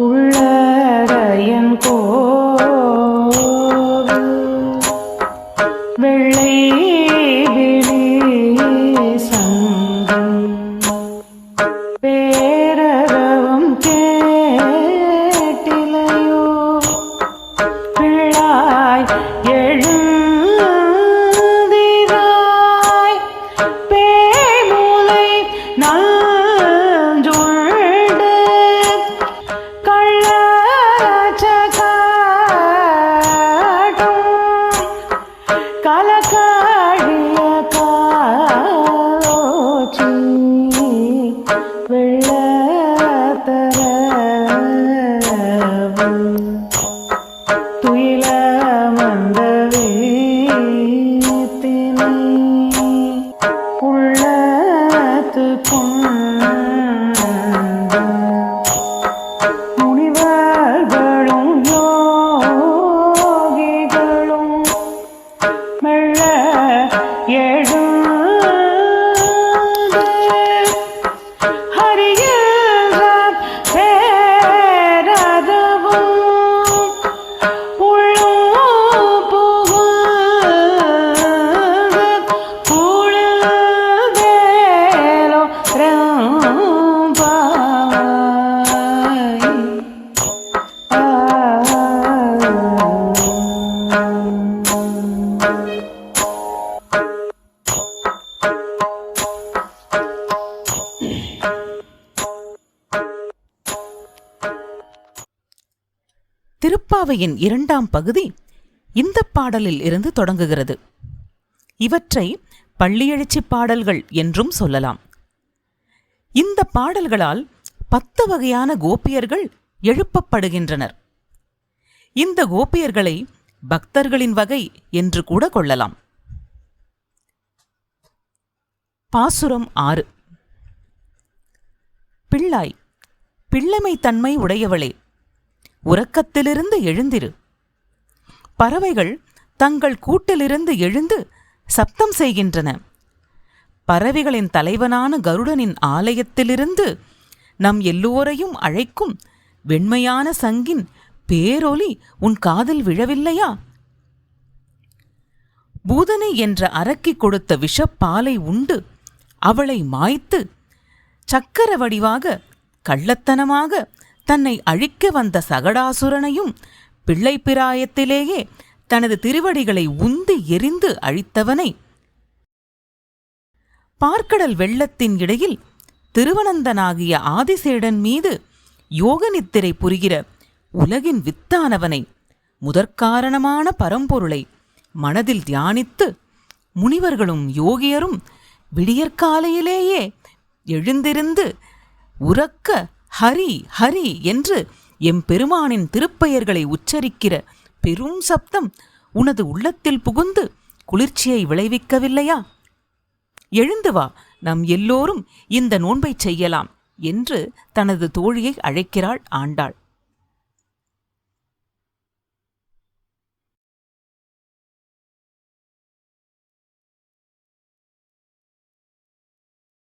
உள்ளரையன் வெள்ளை விழி சங்கம் பேரரவம் கேட்டிலையோ பிள்ளாய் எழுந்திராய் பேமுலை நஞ்சுண்டு கள்ளச்சகாட்டும் கலக்காடிய காலோச்சி வெள்ளத்தரவு துயில வந்த வீத்தினை உள்ளத்து கொண்ட முனிவர்களும் யோகிகளும் மெல்ல எழுந்து ஹரிகின்ற பேரரவும் உள்ளும் புகுந்து குளிர்வேலோ ரம்பாய். திருப்பாவையின் 2ஆம் பகுதி இந்த பாடலில் இருந்து தொடங்குகிறது. இவற்றை பள்ளியெழுச்சி பாடல்கள் என்றும் சொல்லலாம். இந்த பாடல்களால் 10 வகையான கோபியர்கள் எழுப்பப்படுகின்றனர். இந்த கோபியர்களை பக்தர்களின் வகை என்று கூட கொள்ளலாம். பாசுரம் 6. பிள்ளாய், பிள்ளைமை தன்மை உடையவளே, உறக்கத்திலிருந்து எழுந்திரு. பறவைகள் தங்கள் கூட்டிலிருந்து எழுந்து சப்தம் செய்கின்றன. பறவைகளின் தலைவனான கருடனின் ஆலயத்திலிருந்து நம் எல்லோரையும் அழைக்கும் வெண்மையான சங்கின் பேரொலி உன் காதில் விழவில்லையா? பூதனை என்ற அரக்கி கொடுத்த விஷப்பாலை உண்டு அவளை மாய்த்து சக்கர வடிவாக கள்ளத்தனமாக தன்னை அழிக்க வந்த சகடாசுரனையும் பிள்ளை பிராயத்திலேயே தனது திருவடிகளை உந்தி எரிந்து அழித்தவனை, பார்க்கடல் வெள்ளத்தின் இடையில் திருவனந்தனாகிய ஆதிசேடன் மீது யோக நித்திரை புரிகிற உலகின் வித்தானவனை, முதற்காரணமான பரம்பொருளை மனதில் தியானித்து முனிவர்களும் யோகியரும் விடியற்காலையிலேயே எழுந்திருந்து உரக்க ஹரி ஹரி என்று எம்பெருமானின் திருப்பெயர்களை உச்சரிக்கிற பெரும் சப்தம் உனது உள்ளத்தில் புகுந்து குளிர்ச்சியை விளைவிக்கவில்லையா? எழுந்து வா, நாம் எல்லோரும் இந்த நோன்பை செய்யலாம் என்று தனது தோழியை அழைக்கிறாள் ஆண்டாள்.